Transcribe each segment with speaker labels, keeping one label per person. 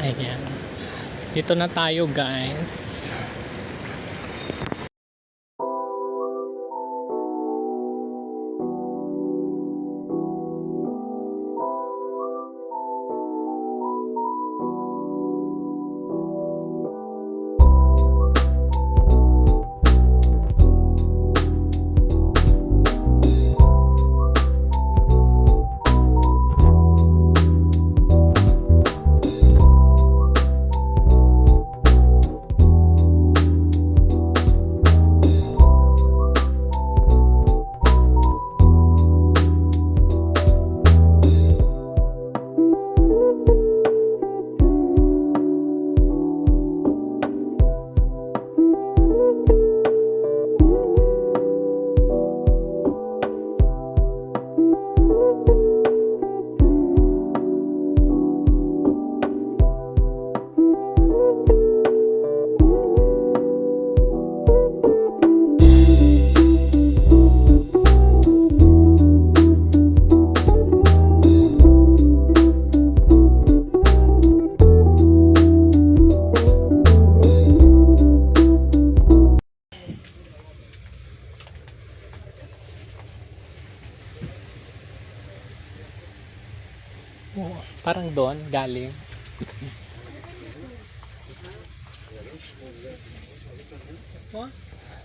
Speaker 1: Ayan. Dito na tayo, guys. Oh, parang doon galing.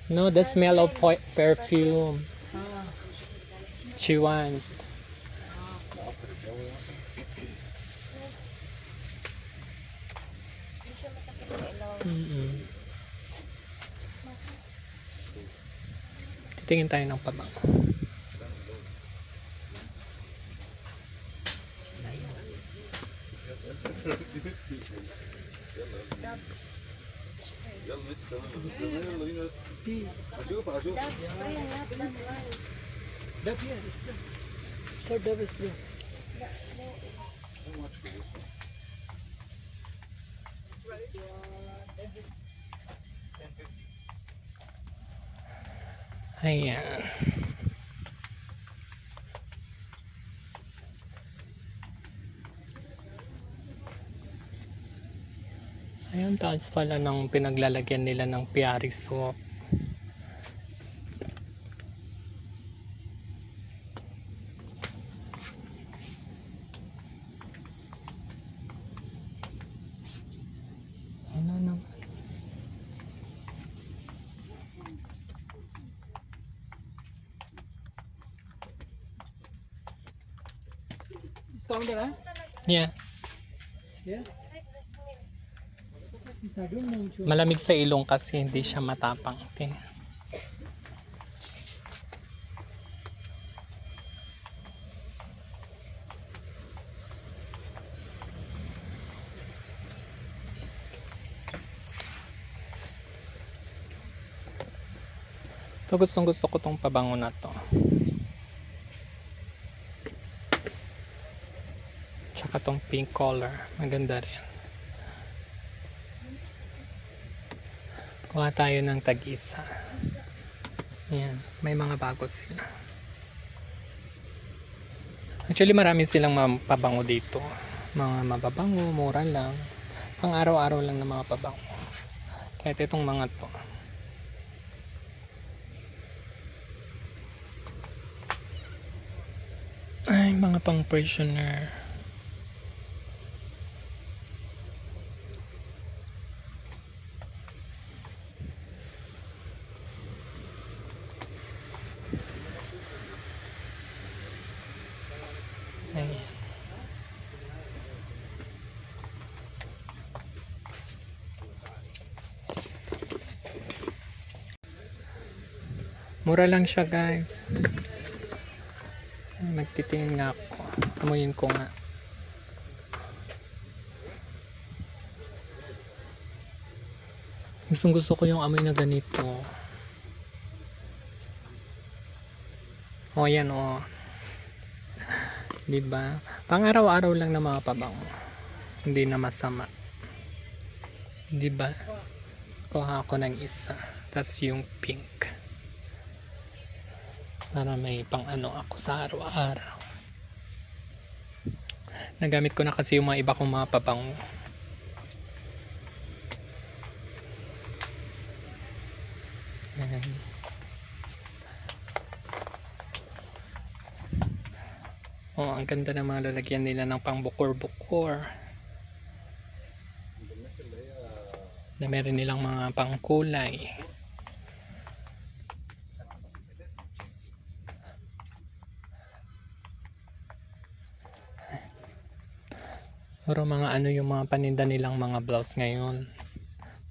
Speaker 1: No, the smell of perfume. She wants. Titingin tayo ng pabango. Sir, Dove spray. Ayan. Ayun, taas pala ng pinaglalagyan nila ng Piari soap. Ano naman? Yeah. Yeah. Malamig sa ilong kasi hindi siya matapang. Okay. So gusto ko tong pabango na to. Tsaka tong pink color. Maganda rin. Kuha tayo ng tag-isa. Ayan. May mga bago sila. Actually marami silang pabango dito. Mga mababango, mura lang. Pang araw-araw lang na mga pabango. Kahit itong mga to. Ay, mga pang prisoner. Ayan. Mura lang siya, guys. Nagtitingin nga ako. Amuyin ko nga. Gusto ko yung amoy na ganito. Oh, yan oh. Di ba? Pang araw-araw lang na mga pabango. Hindi na masama. Di ba? Kuha ako ng isa. Tapos yung pink. Para may pang ano ako sa araw-araw. Nagamit ko na kasi yung mga iba kong mga pabango. Ayan. Oh, ang ganda ng mga lalagyan nila ng pang bukor-bukor. Na meron nilang mga pang kulay. Pero mga ano yung mga paninda nilang mga blouse ngayon.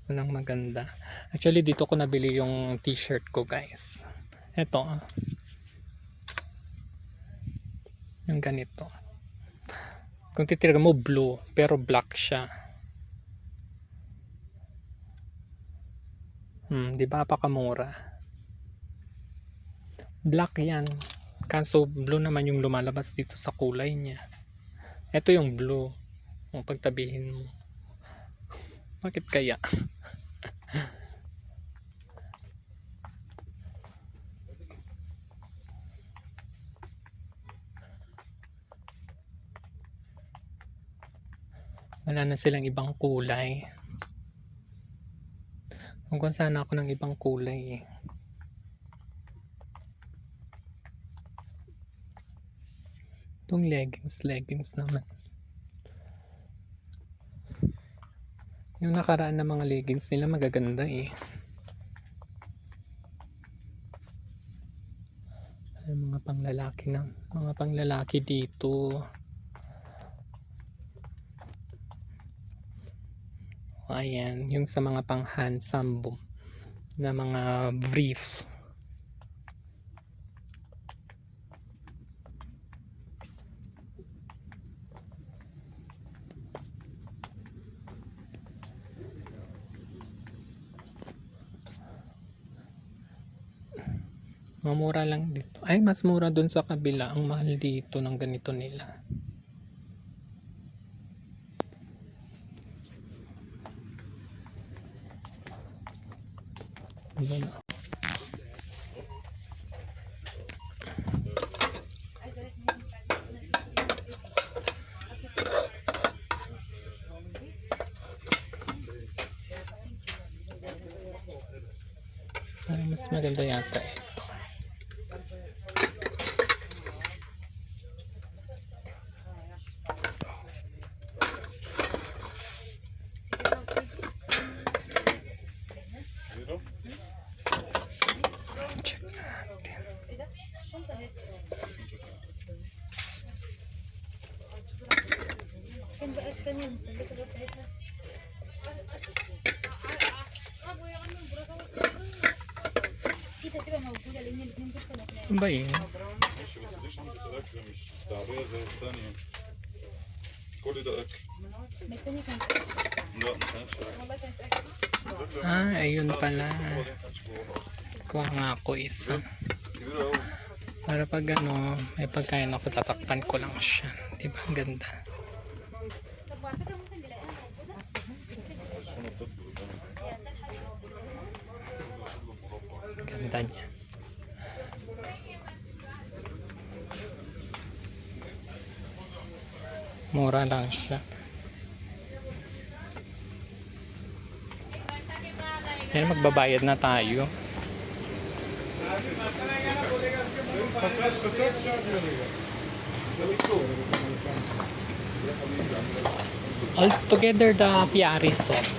Speaker 1: Walang maganda. Actually dito ko nabili yung t-shirt ko, guys. Ito. Yung ganito. Kung titiragan mo blue, pero black siya. Di ba pakamura? Black yan. Kaso blue naman yung lumalabas dito sa kulay niya. Ito yung blue. Kung pagtabihin mo. Bakit kaya? Wala na silang ibang kulay. Kung sana ako ng ibang kulay eh. Itong leggings naman. Yung nakaraan na mga leggings nila magaganda eh. Ay, mga panglalaki na. Mga panglalaki dito. Ayan, yung sa mga pang handsome na mga brief. Mamura lang dito. Ay, mas mura dun sa kabila. Ang mahal dito ng ganito nila. Diba na? Parang mas maganda yata ito. Check natin. Ano ba yun? Ayun pala. Kuha nga ako isa. Para pag ano, may pagkain ako, tatakpan ko lang siya. Diba? Ang ganda. Ganda niya. Mura lang siya. Ayan, magbabayad na tayo. All together the Piari sauce.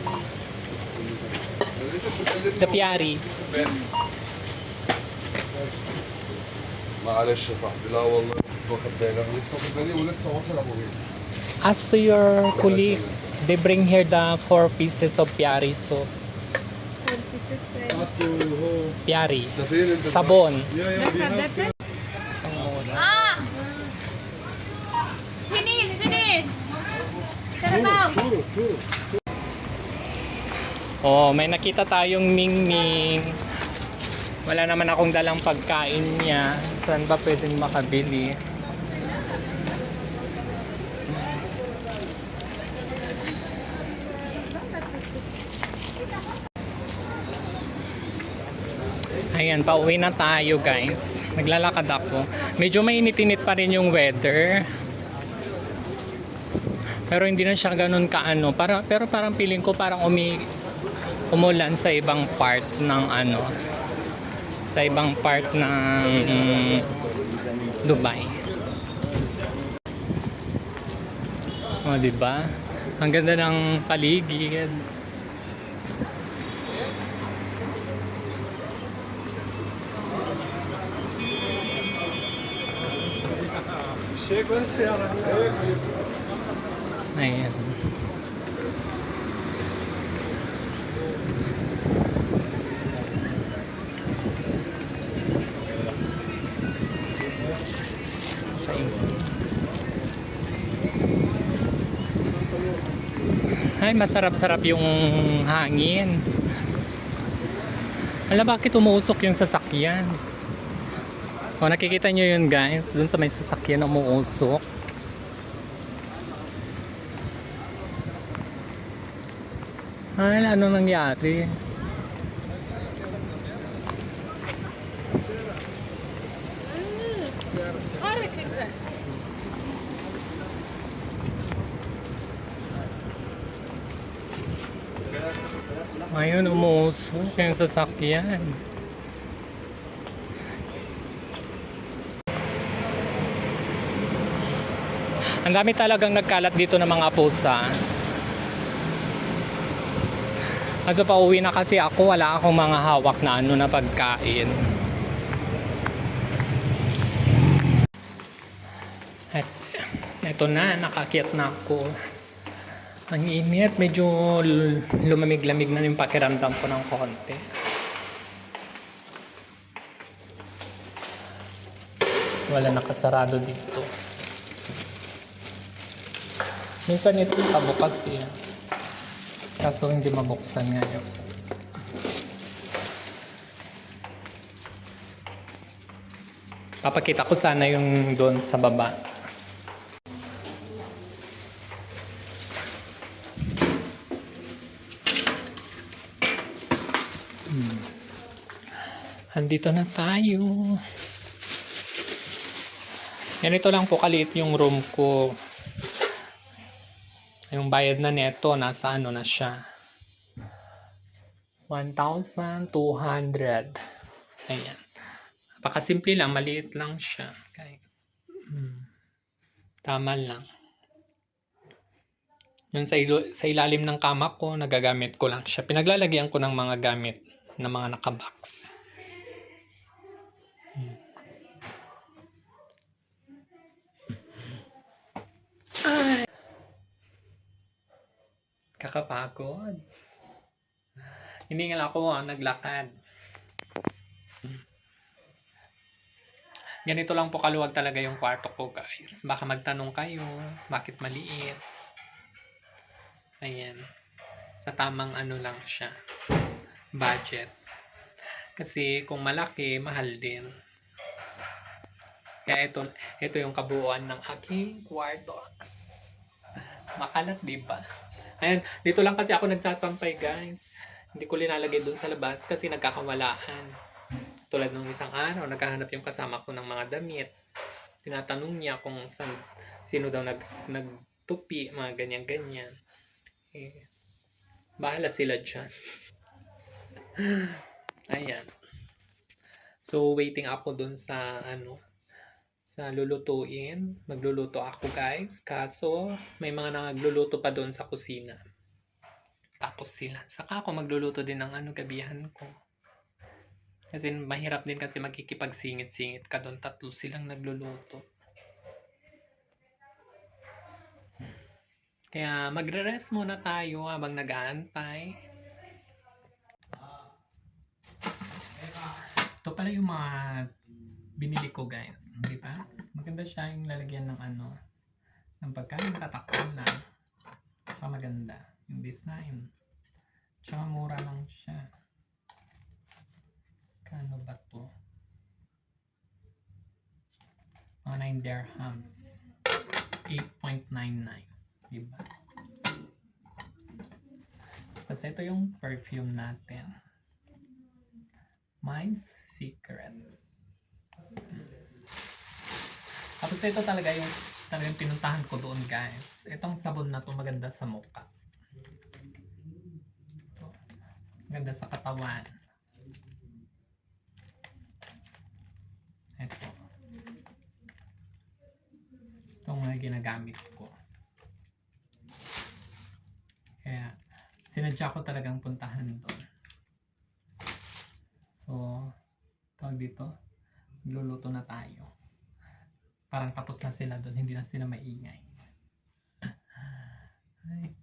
Speaker 1: The Piari.
Speaker 2: معلش يا صاحبي لا والله واخد بالي انا لسه واخد بالي ولسه واصل ابو غير.
Speaker 1: Ask to your colleague, they bring here the 4 pieces of Piari soup.
Speaker 3: 4 pieces
Speaker 1: Piari.
Speaker 2: ده فين انت؟
Speaker 1: Sabon.
Speaker 3: Ah! Finish! Karabaw!
Speaker 1: Oh, may nakita tayong Mingming. Wala naman akong dalang pagkain niya. Saan ba pwedeng makabili? Ayan, pauwi na tayo guys. Naglalakad ako. Medyo mainit-init pa rin yung weather. Pero hindi na siya ganun kaano. Pero parang feeling ko parang umulan sa ibang part ng ano. Sa ibang part ng Dubai. O, diba? Ang ganda ng paligid. Ayan. Ay, masarap-sarap yung hangin. Alam, bakit umuusok yung sasakyan? O, nakikita nyo yun guys, dun sa may sasakyan na umuusok. Ay, ano nangyari? Ayun, umuusok yung sasakyan. Ang dami talagang nagkalat dito ng mga pusa. Kaso pauwi na kasi ako, wala akong mga hawak na ano na pagkain. At eto na, nakakyat na ako. Ang init, medyo lumamig-lamig na yung pakiramdam ko ng konti. Wala nakasarado dito. Minsan ito pabukas eh. Kaso hindi mabuksan ngayon. Papakita ko sana yung doon sa baba. Andito na tayo. Ganito lang po kaliit yung room ko. Yung bayad na neto, nasa ano na siya. 1,200. Ayan. Napakasimple lang, maliit lang siya, guys. Tama lang. Yung sa ilalim ng kama ko, nagagamit ko lang siya. Pinaglalagyan ko ng mga gamit na mga nakabox. Ay. Kakapagod. Hindi nga ako naglakad. Ganito lang po kaluwag talaga yung kwarto ko, guys. Baka magtanong kayo, bakit maliit? Ayan. Sa tamang ano lang siya. Budget. Kasi kung malaki, mahal din. Kaya ito yung kabuuan ng aking kwarto. Makalat, diba? Ayan, dito lang kasi ako nagsasampay, guys. Hindi ko linalagay dun sa labas kasi nagkakawalaan. Tulad ng isang araw, naghahanap yung kasama ko ng mga damit. Tinatanong niya kung sino daw nagtupi, mga ganyan-ganyan. Eh, bahala sila dyan. Ayan. So, waiting ako dun sa sa lulutuin. Magluluto ako, guys. Kaso, may mga nagluluto pa doon sa kusina. Tapos sila. Saka ako magluluto din ng gabihan ko. Kasi mahirap din kasi magkikipagsingit-singit ka doon. Tatlo silang nagluluto. Kaya magre-rest muna tayo habang nag-aantay. Ito pala yung mga binili ko, guys. Di ba? Maganda siya yung lalagyan ng ng pagkain, nakatakpan lang. Tsaka maganda yung design. Tsaka mura lang siya. Kano ba to? Mga 9 dirhams. 8.99. Diba? Kasi ito yung perfume natin. My secret. Tapos ito talaga yung talagang pinuntahan ko doon, guys. Itong sabon na to maganda sa mukha. Ito. Maganda sa katawan. Ito. Itong mga ginagamit ko. Kaya sinadya ko talagang puntahan doon. So, tawag dito, luluto na tayo. Parang tapos na sila doon, hindi na sila maingay. Ay.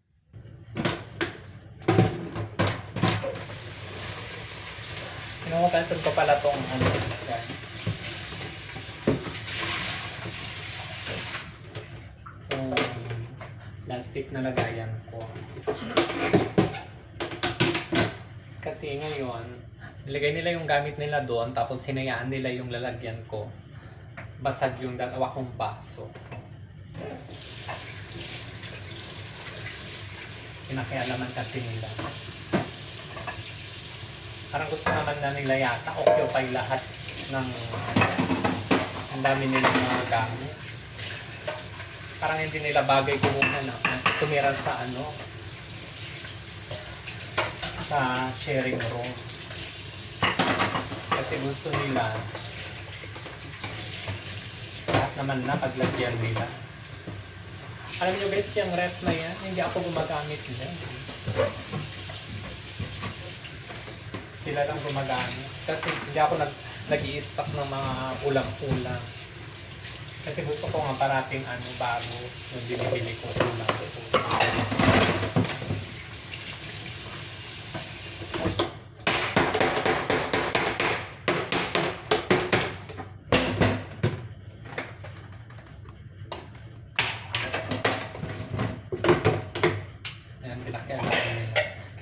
Speaker 1: Pinamutasan ko pala tong ano, guys. Itong plastic na lagayan ko. Kasi ngayon, nilagay nila yung gamit nila doon, tapos hinayaan nila yung lalagyan ko. Basag yung dalawa kong baso. Pinakialaman kasi nila. Parang gusto naman na nila yata occupy lahat ng ang dami nilang mga gamit. Parang hindi nila bagay kumuha na tumira sa ano, sa sharing room. Kasi gusto nila lahat naman na paglagyan nila. Alam nyo guys, yung ref na yan, hindi ako gumagamit dyan. Sila lang gumagamit. Kasi hindi ako nag-i-stock ng mga ulam-ulam. Kasi gusto ko nga parating ano bago yung binibili ko ulam-ulam.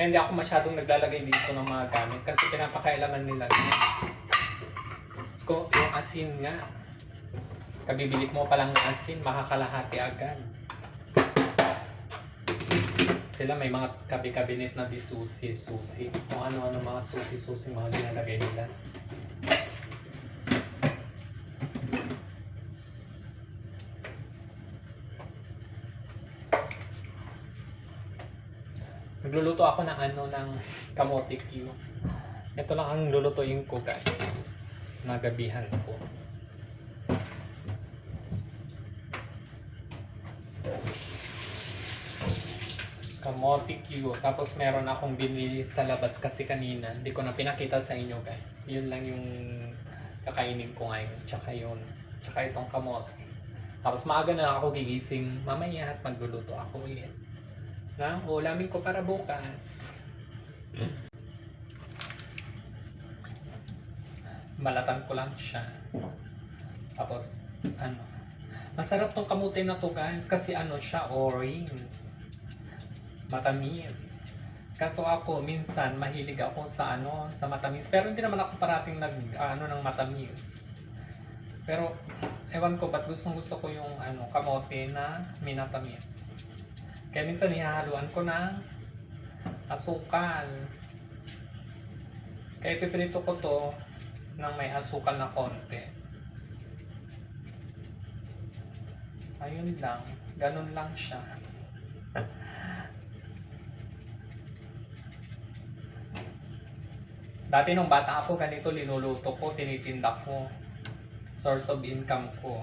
Speaker 1: Kaya hindi ako masyadong naglalagay dito ng mga gamit kasi pinapakailaman nila. So, yung asin nga, kabibili mo pa lang ng asin, makakalahati agad. Sila may mga kabi-kabinet na di susi, kung ano-ano mga susi, mga ginalagay nila. Nagluluto ako ng ng kamote Q. Ito lang ang lulutuin ko guys. Nagabihan ko. Kamote Q. Tapos meron akong binili sa labas kasi kanina. Hindi ko na pinakita sa inyo guys. Yun lang yung kakainin ko ngayon. Tsaka yun. Tsaka itong kamote. Tapos maaga na ako gigising mamaya at magluluto ako ulit ng ulamin ko para bukas. Balatan ko lang siya. Tapos, masarap tong kamote na to guys kasi siya, orange. Matamis. Kaso ako, minsan, mahilig ako sa sa matamis. Pero hindi naman ako parating ng matamis. Pero, ewan ko, ba't gusto ko yung kamote na minatamis. Kaya minsan hinahaluan ko ng asukal. Kaya piprito ko to ng may asukal na konti. Ayun lang. Ganun lang siya. Dati nung bata ako, ganito linuluto ko, tinitinda ko. Source of income ko.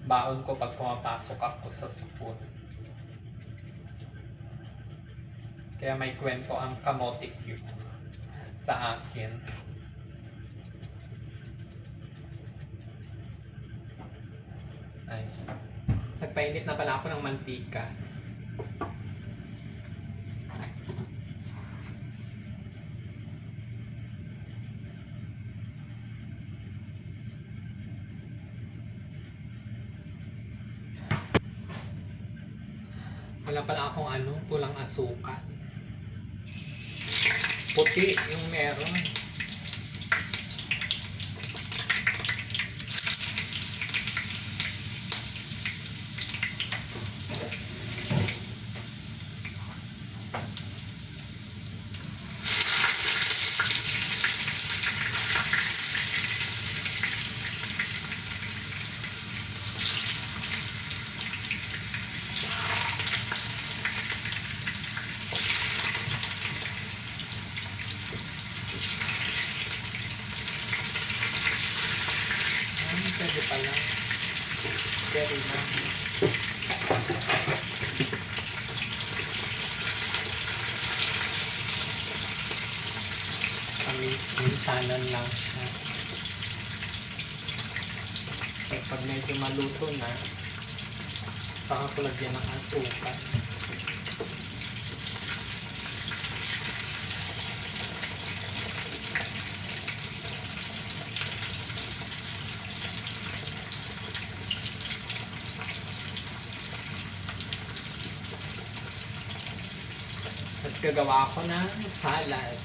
Speaker 1: Baon ko pag pumapasok ako sa school. Kaya may kwento ang kamote Q sa akin. Ay. Nagpainit na pala ako ng mantika. Wala pala akong pulang asukal. Puti yung meron. Very na. Minsanan lang siya. Eh, pag medyo maluto na, saka ko lagyan ng asukal. Tapos gagawa ako ng salad.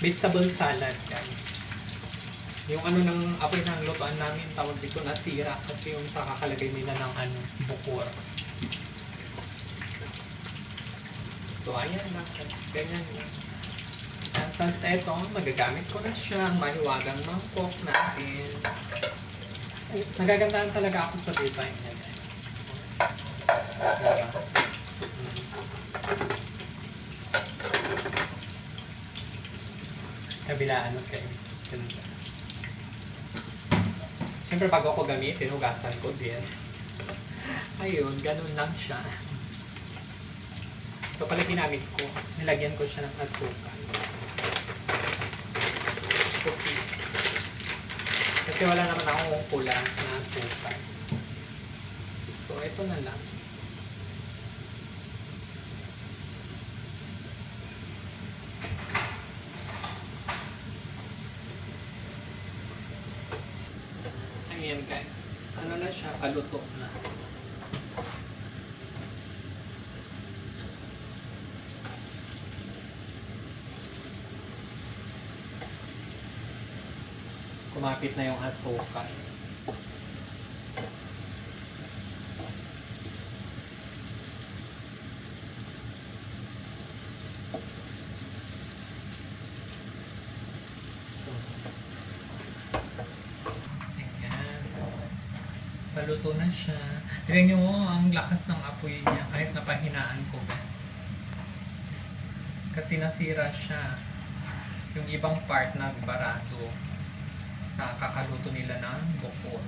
Speaker 1: Vegetable salad, guys. Yung ano ng apoy ng lutuan namin, tawag dito nasira kasi yung sa kakalagay nila ng ano, bukur. So, ayan lang. Ganyan lang. Tapos ito, magagamit ko na siya ang mahiwagang mangkok natin. Nagagandahan talaga ako sa design niya, guys. Diba? Kabilaan kayo. Ganda. Siyempre bago ako gamitin, hugasan ko din. Ayun, ganun lang siya. Ito pala ginamit ko. Nilagyan ko siya ng asukal. Okay. Kasi wala naman akong pula na asukal. So, ito na lang. Ayan guys, ano na siya, paluto na. Kumapit na yung asukal. Paluto na siya. Tignan nyo, ang lakas ng apoy niya kahit napahinaan ko, guys. Kasi nasira siya. Yung ibang part nagbarado sa kakaluto nila ng buko.